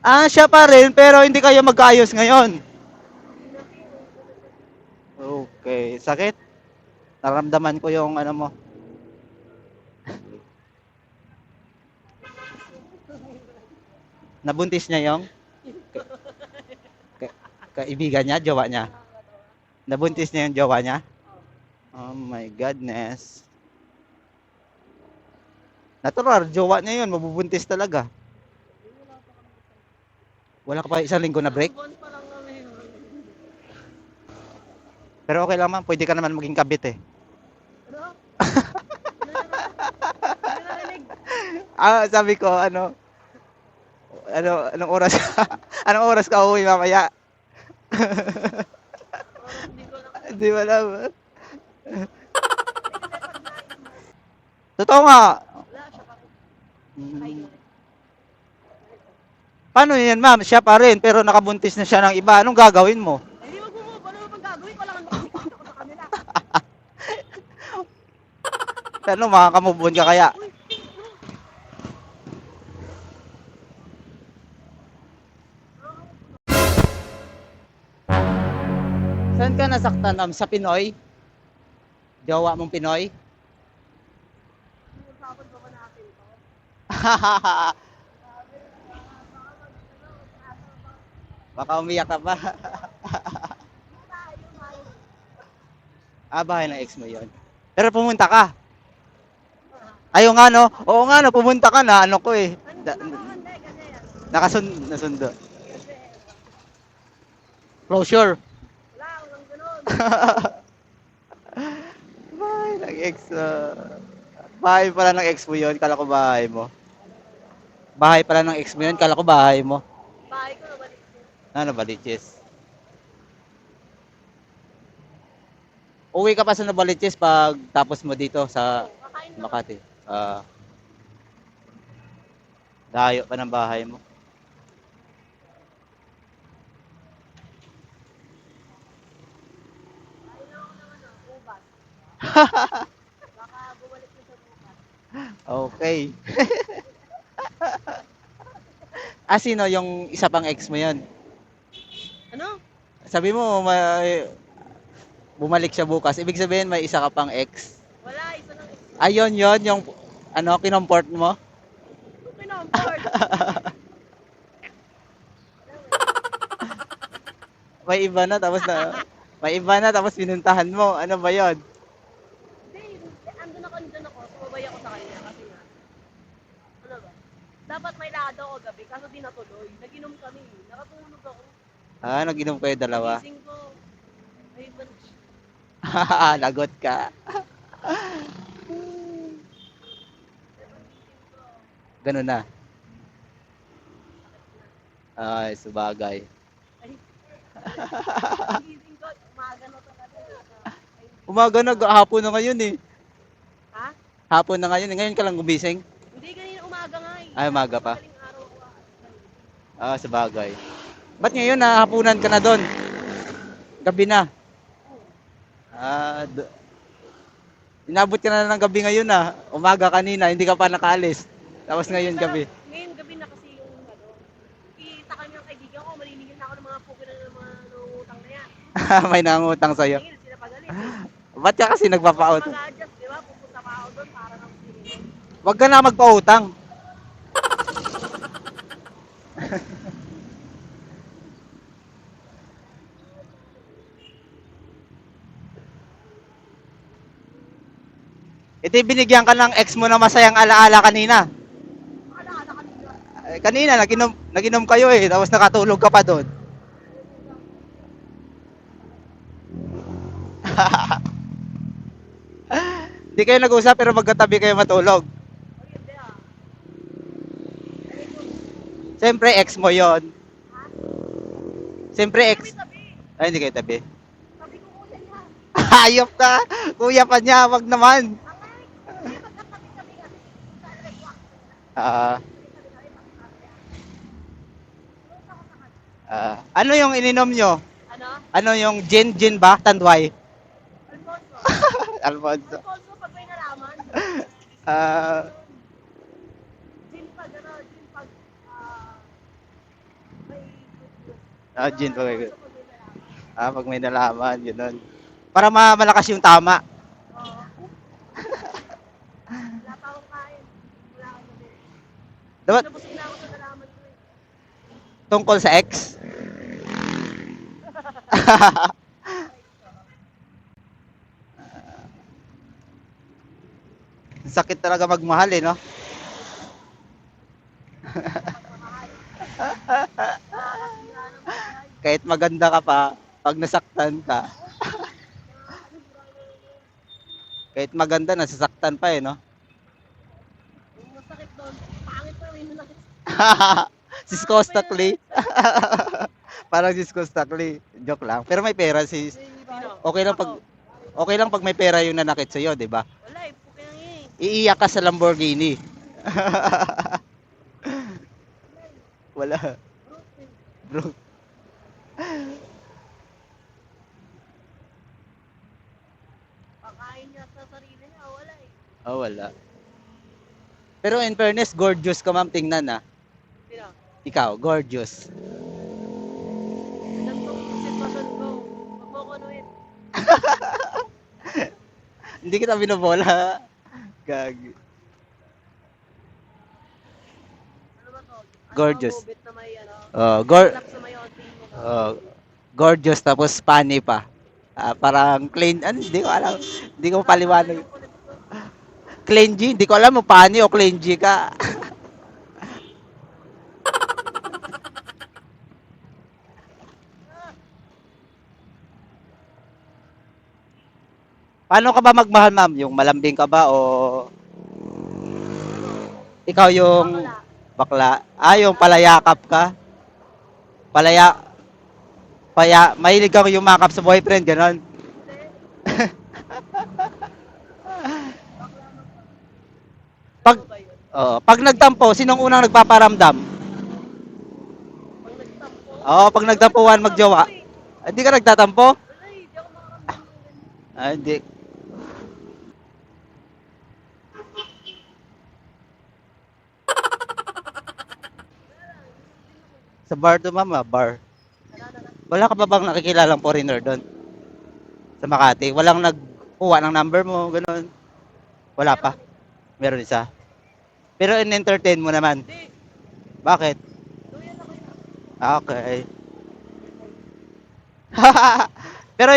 Ah, siya pa rin, pero hindi kayo magkaayos ngayon. Okay, sakit. Naramdaman ko yung ano mo. Nabuntis niya yung ka- kaibigan niya, jowa niya. Nabuntis niya yung jowa niya. Oh my goodness. Natural, jowa niya yun, mabubuntis talaga. Wala ka pa isang linggo na break? Pero okay lang man, pwede ka naman maging kabit eh. Ah, sabi ko, anong oras, anong oras ka uwi mamaya? Hindi mo alam. Totoo nga. Hmm. Paano yan, ma'am? Siya pa rin, pero nakabuntis na siya ng iba. Anong gagawin mo? Hindi, wag mo. Paano mo pang gagawin? Wala kang makikita ko sa kanila. Ano, makakamove on ka kaya? Saan ka nasaktan, ma'am? Sa Pinoy? Jowa mong Pinoy? Baka umiyak ka pa. Ah, bahay ng ex mo yun. Pero pumunta ka. Ayaw nga no? Oo nga no, pumunta ka na. Ano ko eh. Nasundo. Closure. Bahay ng ex. Bahay pala ng ex mo yun. Kala ko bahay mo. Bahay pala ng ex mo yun. Kala ko bahay mo. Bahay ko na Baliches. Ano Baliches? Uwi ka pa sa Novaliches pag tapos mo dito sa Makati. Layo pa ng bahay mo. Okay. Ah, sino yung isa pang ex mo yun? Ano? Sabi mo, bumalik siya bukas. Ibig sabihin, may isa ka pang ex? Wala, isa lang ex. Ayun, yun, yung kinomport mo? Kinomport? May iba na, tapos may iba na, tapos pinuntahan mo. Ano ba yun? Hindi, andun ako, sumabay ako sa kanya kasi nga, ano ba? Dapat may lakad ako gabi, kaso di natuloy. Nag-inom kami, nakatulog ako. Ah, nag-inom kayo dalawa? Gising ko, may iba na siya. Lagot ka. Ganun na. Ay, sabagay. Gising ko, umaga na talaga. Umaga na, hapon na ngayon eh. Ha? Hapon na ngayon. Ngayon ka lang gumising? Hindi, kanina umaga nga eh. Ay, umaga pa. Madaling araw ko. Ah, sabagay. Ba't ngayon nahapunan ka na doon? Gabi na. Ah, inabot ka na ng gabi ngayon ah. Umaga kanina, hindi ka pa nakaalis. Tapos ngayon gabi. Ngayon gabi na kasi yung kita kami ng kaibigan ko, maniningil na ako ng mga pukin ng mga nangungutang na yan. May nangungutang sa'yo. Ngayon, sila pagalit eh. Ba't ka kasi nagpapaut? Mag-adjust, di ba? Pupunta pa ako doon para nang sinigil. Wag ka na magpautang. Ito binigyan ka ng ex mo na masayang alaala kanina. Kanina, naginom kayo eh, tapos nakatulog ka pa doon. Hindi kayo nag-usap pero magkatabi kayo matulog. Siyempre, ex mo yon. Siyempre, ex. Ay, hindi kayo tabi. Hayop ka! Kuya pa niya, wag naman. Ah, ano yung ininom nyo? Ano? Ano yung gin ba? Tanduay? Alfonso. Alfonso, pag may nalaman. Ah, gin pag, Ah, gin pag may, pag may nalaman, gano'n. Para malakas yung tama. Dapat tungkol sa ex. Sakit talaga magmahal eh, no? Kahit maganda ka pa, pag nasaktan ka, kahit maganda, nasasaktan pa eh, no? Si Kostakli. Parang si Kostakli. Joke lang. Pero may pera si... Okay lang pag... Okay lang pag may pera yung nanakit sa'yo, di ba? Iiyak ka sa Lamborghini. Wala. Bro. Oh, wala. Pero in fairness, gorgeous ka ma'am, tingnan ah. Ikaw, gorgeous. Hindi kita binobola. Gagi. Gorgeous. Oh, gorgeous tapos funny pa. Parang clean, ano, hindi ko alam. Hindi ko paliwanag. Clean G, hindi ko alam mo funny o clean G ka. Paano ka ba magmahal, ma'am? Yung malambing ka ba o ikaw yung bakla? Yung palayakap ka? Palaya, mahilig ka yumakap sa boyfriend, ganon. Pag, pag nagtampo, sinong unang nagpaparamdam? Pag nagtampuhan magjowa. Hindi ka nagtatampo? Hindi. Sa bar to, mama, bar. Wala ka ba bang nakikilalang foreigner doon? Sa Makati? Walang nagkuha ng number mo, gano'n? Wala pa? Meron isa? Pero in-entertain mo naman? Bakit? Okay. Pero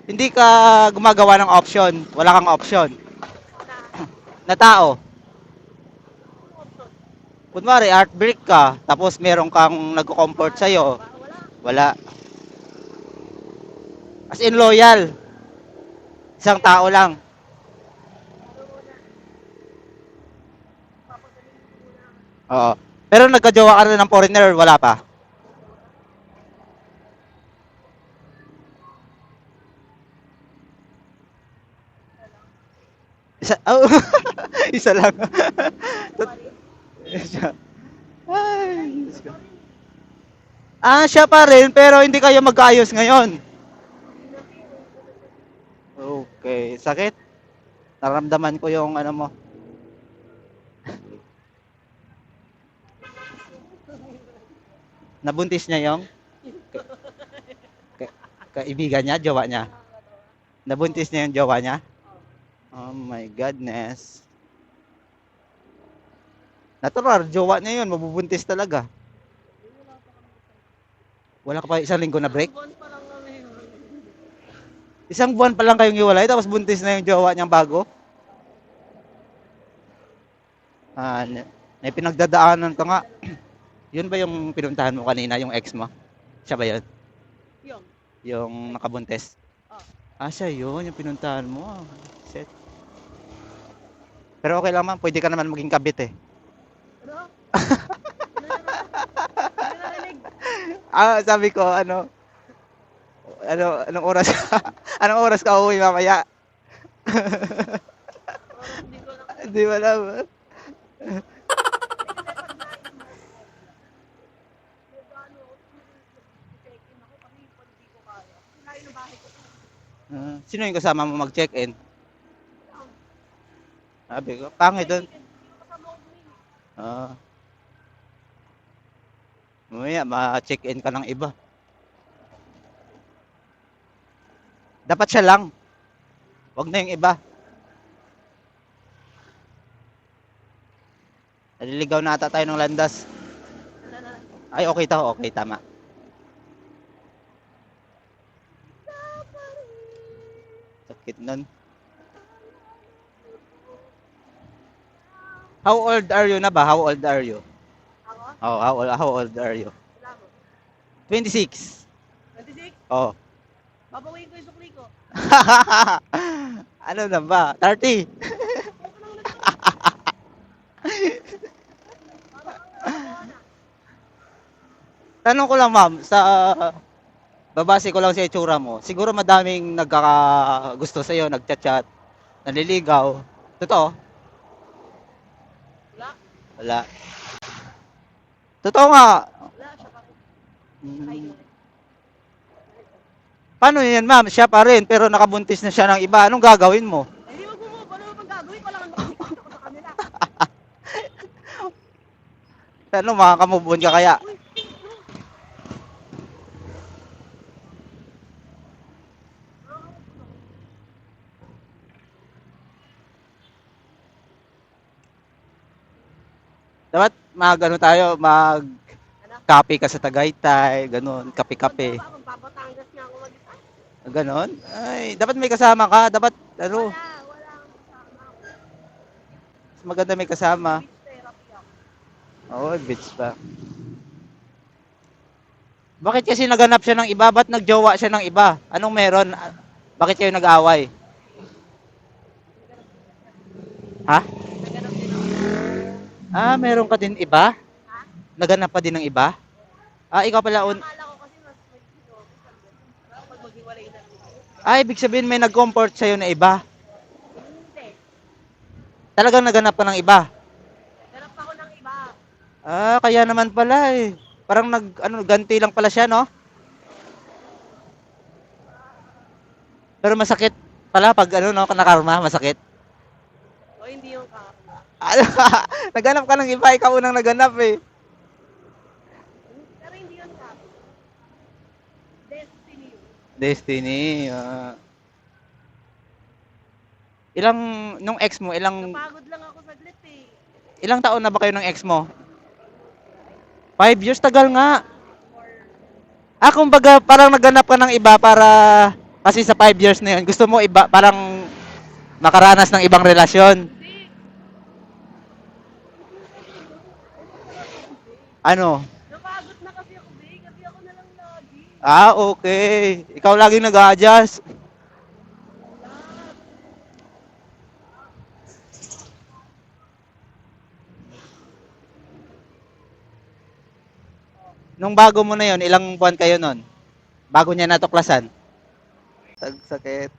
hindi ka gumagawa ng option. Wala kang option. Na tao. Kunwari, heartbreak ka, tapos meron kang nagko-comfort sa'yo. Wala. As in loyal. Isang tao lang. Oo. Pero nagka-jowa ka na ng foreigner, wala pa? Isa, isa lang. Siya. Ay, Diyos ko. Siya pa rin, pero hindi kayo magkaayos ngayon. Okay, sakit. Naramdaman ko yung ano mo. Nabuntis niya yung kaibigan niya, jowa niya. Nabuntis niya yung jowa niya. Oh my goodness. Natural, jowa niya yun, mabubuntis talaga. Wala ka pa isang linggo na break? Isang buwan pa lang kayong iwalay, tapos buntis na yung jowa niyang bago? May pinagdadaanan ka nga. Yun ba yung pinuntahan mo kanina, yung ex mo? Siya ba yun? Yung nakabuntis? Siya yun, yung pinuntahan mo. Shit. Pero okay lang man, pwede ka naman maging kabit eh. Sabi ko, anong oras, anong oras ka uuwi mamaya? Hindi mo alam. Sino yung kasama mo mag-check-in? Sabi ko, pangit doon. Mamaya, ma-check-in ka ng iba. Dapat siya lang. Wag na yung iba. Naliligaw na ata tayo ng landas. Ay, okay to. Okay, tama. Sakit nun. How old are you na ba? How old are you? Oh, how old are you? 26. 26? Oh. Babawin ko yung sukli ko. Ano na ba? 30. Tanong ko lang, ma'am, sa babase ko lang sa itsura mo. Siguro madaming nagkakagusto sa iyo, nagchat-chat, naliligaw. Totoo? Wala. Wala. Totoo nga. Wala siya pa rin. Hmm. Paano yan, ma'am? Siya pa rin, pero nakabuntis na siya ng iba. Anong gagawin mo? Eh, di mag-move. Ano naman gagawin? Wala kang nakikita ko sa kanila. Ano, makakamove on ka kaya? Uy, Dapat mag-ano tayo, mag-copy ka sa Tagaytay, ganun, kape-kape. magpapatangas niya ako mag-isa. Ganon? Ay, dapat may kasama ka. Dapat, ano, Wala akong kasama. mas maganda may kasama. Beach therapy ako. Oo, bitch pa. Bakit kasi naganap siya ng iba? Ba't nagjowa siya ng iba? Anong meron? Bakit kayo nag-away? Ha? Naganap din ako. Ah, meron ka din iba? Ha? Naganap pa din ng iba? Ah, ikaw pala Akala ko kasi mas may sino. Pag maghiwalay na. Ah, ibig sabihin may nag-comfort sa'yo na iba. Hindi. Talagang naganap ka ng iba. Ganap ako ng iba. Ah, kaya naman pala eh. Parang ganti lang pala siya, no? Pero masakit pala pag ano, no, nakarma, masakit. O hindi yung karma. Ano, naganap ka ng iba, ikaw unang naganap eh. Pero hindi yun karma. Destiny yun. Destiny. Ilang, nung ex mo, Napagod lang ako saglit eh. ilang taon na ba kayo ng ex mo? 5 years, tagal nga. Or, Ah, kumbaga, parang naganap ka ng iba para, kasi sa 5 years na yun, gusto mo iba, parang makaranas ng ibang relasyon. hindi. Ano? Napagod na kasi ako, babe. Kasi ako na lang lagi. Ah, okay. Ikaw laging nag-a-adjust. Nung bago mo na yon, ilang buwan kayo nun? Bago niya natuklasan? Sakit.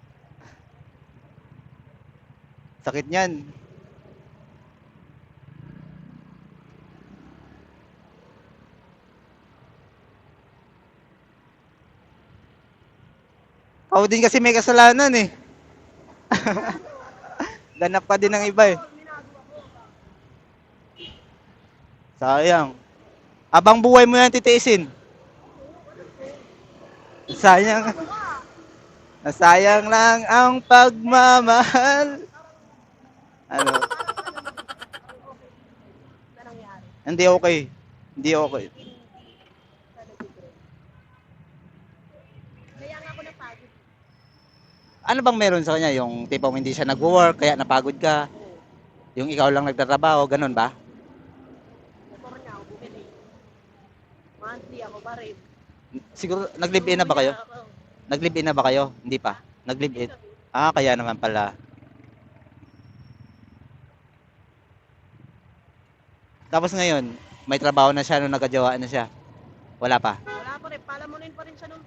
Sakit niyan. Ako din kasi may kasalanan eh. Ganap ka din ng iba eh. Sayang. Abang buhay mo yan titiisin. Sayang. Nasayang lang ang pagmamahal. Ano? Na nangyari. Hindi okay. Hindi okay. Kaya nga ako napagod. Ano bang meron sa kanya? Yung tipong hindi siya nag-work, kaya napagod ka? Yung ikaw lang nagtatrabaho, ganun ba? Motor niya ako bumili. Monthly ako pa rin. Siguro, nag-live-in na ba kayo? Nag-live-in na ba kayo? Hindi pa. Nag-live-in. Ah, kaya naman pala. Tapos ngayon, may trabaho na siya nung nagkajowa na siya. Wala pa. Wala pa rin. Palamunin pa rin siya nung...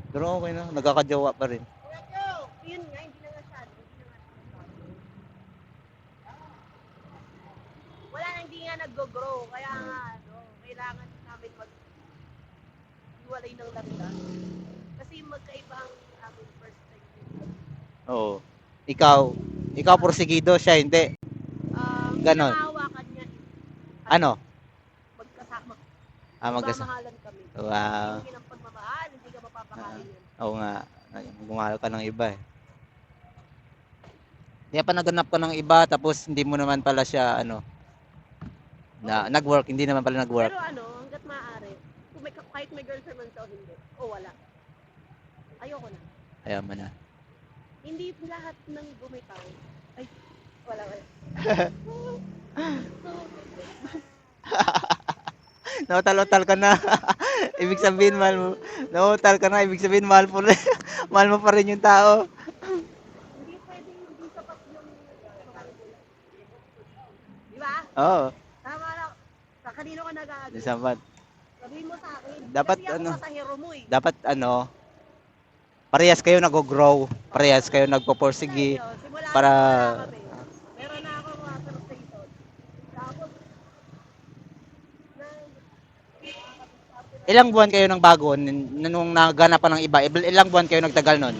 Pero okay na, nagkakajowa pa rin. Yun nga, hindi na nga siya. Hindi na nga siya. Wala na, hindi nga nag-grow. Kaya nga, ano, kailangan namin mag-iwalay ng landas. Kasi magkaiba ang aming perspective. Oo. Ikaw porsigido, siya hindi. Ganon. Pinangawakan niya Ano? magkasama. Magkasama. Magmamahalan kami. Wow. Hindi ng pagmamahal, hindi ka mapapakain yan. Oo nga. Magmahal ka ng iba eh. Kaya pa naganap ka ng iba tapos hindi mo naman pala siya nag-work, hindi naman pala nag-work. Pero hanggat maaari, kung kahit may girlfriend man siya o hindi, wala. Ayoko na. Ayaw mo na. Hindi lahat ng bumitaw. Ay, wala. Nautal-utal ka na. Ibig sabihin mahal mo. Nautal ka na, ibig sabihin mahal mo rin. Mahal mo pa rin yung tao. Hindi pwedeng hindi sapat yung di ba? Oo. Tama lang. Sa kanino ka nag-aagay? Sabat. Sabihin mo sa akin. Dapat Kasi ako pasahero mo eh. Dapat parehas kayo nag-grow. Parehas kayo nagpo-porsige. Simula Para kami. Meron na ako mga station. Tapos, ilang buwan kayo nang bago nung naganap pa ng iba? Ilang buwan kayo nagtagal nun?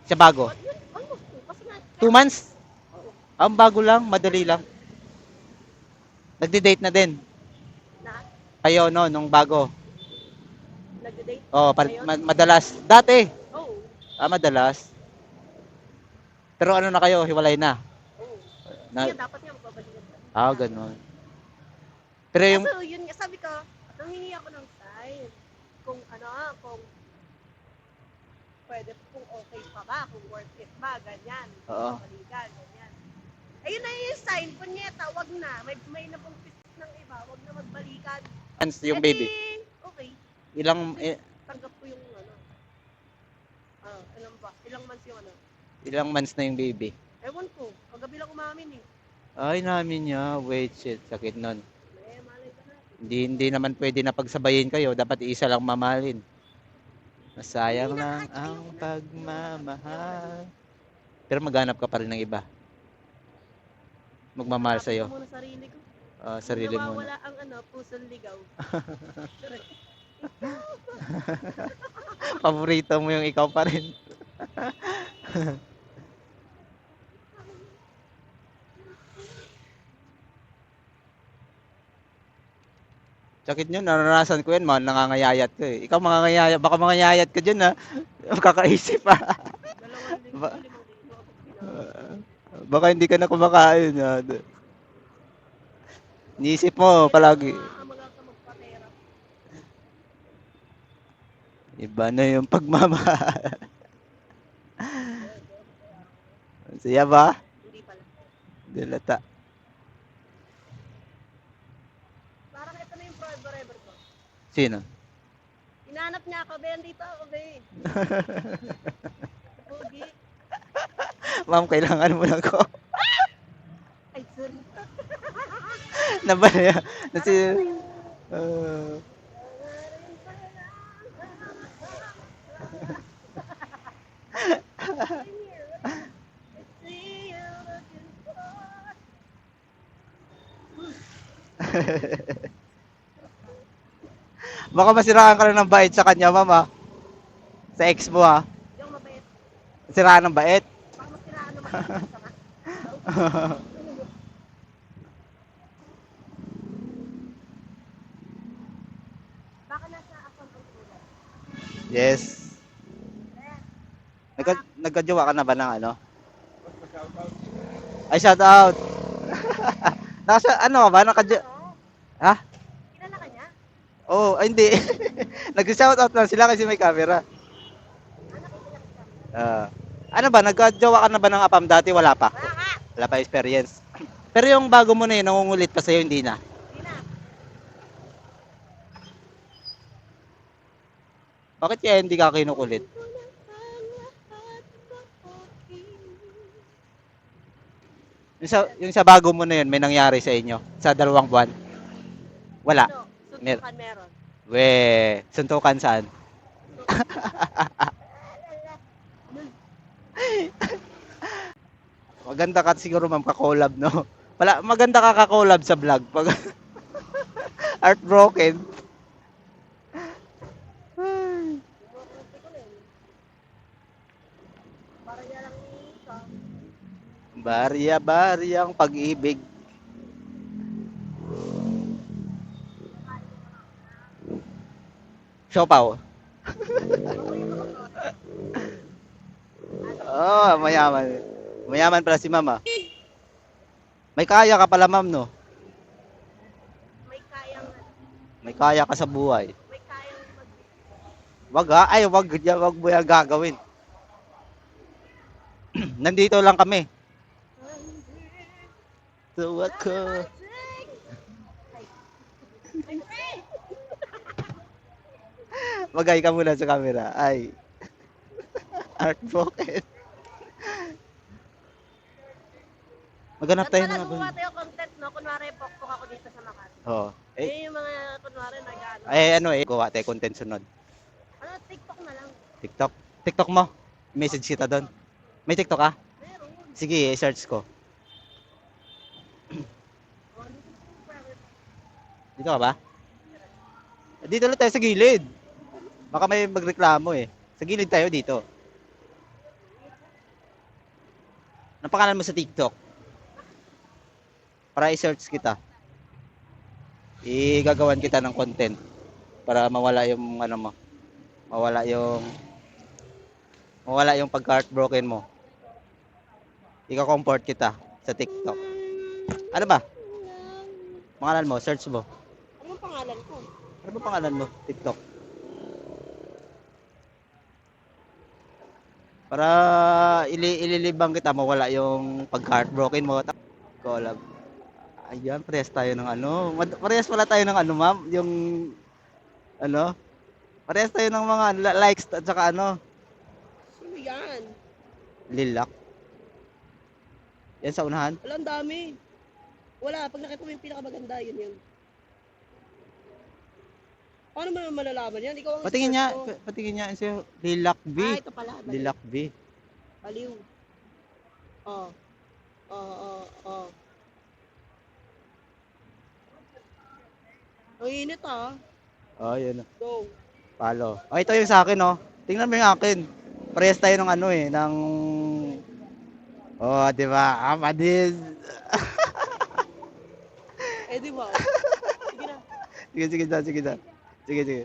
Sa bago? almost 2. Kasi nga, 2 months? Ang bago lang, madali lang. Nagde-date na din. Kayo nung bago. nagde-date. Oh, madalas. Dati. Oo. Madalas. Pero ano na kayo, hiwalay na. Oo. Na, Dapat nga magbabalikan ka. ganun. Pero yung So, yun nga, sabi ko, nanghingi ako ng sign. Kung kung pwede, kung okay pa ba, kung worth it ba, ganyan. Oo. Balikan, ganyan. Ayun na yung sign, kunyeta, wag na. May nabumpis ng iba, wag na magbalikan. months yung baby. Okay. Tanggap ko yung ilang months yung Ilang months na yung baby? Ewan ko, kagabi lang umamin eh. Ay, namin niya. Wait, shit. Sakit nun. Malay ka natin. Hindi naman pwede na pagsabayin kayo. Dapat isa lang mamahalin. Masayang Hindi na, lang kahit ang ayoko na. pagmamahal. Pero maghanap ka pa rin ng iba. Magmamahal sa'yo. Hanapin ko muna sarili ko. Sarili mo Nawawala na. ang pusong ligaw. Paborito mo yung ikaw pa rin. Sakit nyo, naranasan ko yan, nangangayayat ko eh. Ikaw baka mangangayayat ka dyan ha. Makakaisip ha. 2 linggo, 5 linggo ako Baka hindi ka na kumakain ha. Iniisip mo palagi. magpatera. Iba na yung pagmamahal. Siya ba? Hindi pala. Dilata. Parang ito na yung forever ko. Sino? Hinanap niya ako, Ben, dito ako, Ben. Pogi. Ma'am, kailangan mo na ko. Ay, sorry. Nabaya. Baka masiraan ka lang ng bait sa kanya, mama. Sa ex mo ha. Yung mabait. Siraan ng bait. Baka masiraan naman yung sama. Baka nasa account ang tulad. Yes. Nagka-jowa ka na ba ng ano? Ay, shout out. Nasa ano ka ba? Ha? Kilala ka niya? Oh, ay, hindi. Nag-shout out lang sila kasi may camera. Ano ba? Nagka-jowa ka na ba ng apam dati? Wala pa. Wala ka! Wala pa experience. Pero yung bago mo na yun, nangungulit pa sa'yo, hindi na. Hindi na. Bakit kaya hindi ka kinukulit? Yung sa bago mo na yun, may nangyari sa inyo? Sa 2 buwan? Wala. Suntukan meron. We, suntukan saan? Maganda ka siguro ma'am ka-collab, no? Maganda ka ka-collab sa vlog. Pag heartbroken. Barya-baryang pag-ibig. Siopaw. Oh, mayaman. Mayaman pala si mama. May kaya ka pala, ma'am, no? May kayang, May kaya ka sa buhay. may kayang Wag ha? Ay, wag mo yan gagawin. Nandito lang kami. So ako. Magay ka muna sa camera. Ay. Heartbroken. Maghanap tayo Pala ng gumawa tayo content, no? Kunwari, pokpok ako dito sa Makati. Oo. Eh, yung mga, kunwari, nag-ano. Ano gawa tayo content sunod. Ano, TikTok na lang. TikTok. TikTok mo. Message kita doon. May TikTok ka? Meron. Sige, i-search ko. Dito ka ba? Dito lang tayo sa gilid. Baka may magreklamo eh. Sa gilid tayo dito. Anong pangalan mo sa TikTok? Para i-search kita. Igagawan kita ng content. Para mawala yung ano mo. Mawala yung pagka-heartbroken mo. Ika-comfort kita sa TikTok. Ano ba? Pangalan mo, search mo. Anong pangalan ko? Ano ba pangalan mo? TikTok. Para ililibang kita, mawala yung pagka-heartbroken mo. Ko alam. Ayan, parehas tayo ng ano. Parehas pala tayo ng ano, ma'am. Yung, ano, parehas tayo ng mga likes at saka ano, Sino yan? lilac. Yan sa unahan. Wala, ang dami. Wala, pag nakita mo yung pinakamaganda, yun yun. Paano mo naman malalaman yan? Ikaw ang Patingin niya, expert ko. patingin niya sa lilac B. Ah, ito pala. Lilac B. Baliw. Oh. Oh. Ang init ah. Oh, yun. Go. Palo. Oh, ito yung sa akin, oh. Tingnan mo yung akin. Parehas tayo ng ano eh, ng... Oh, di ba? Amadis. Eh di ba? Sige na. Sige. Sige.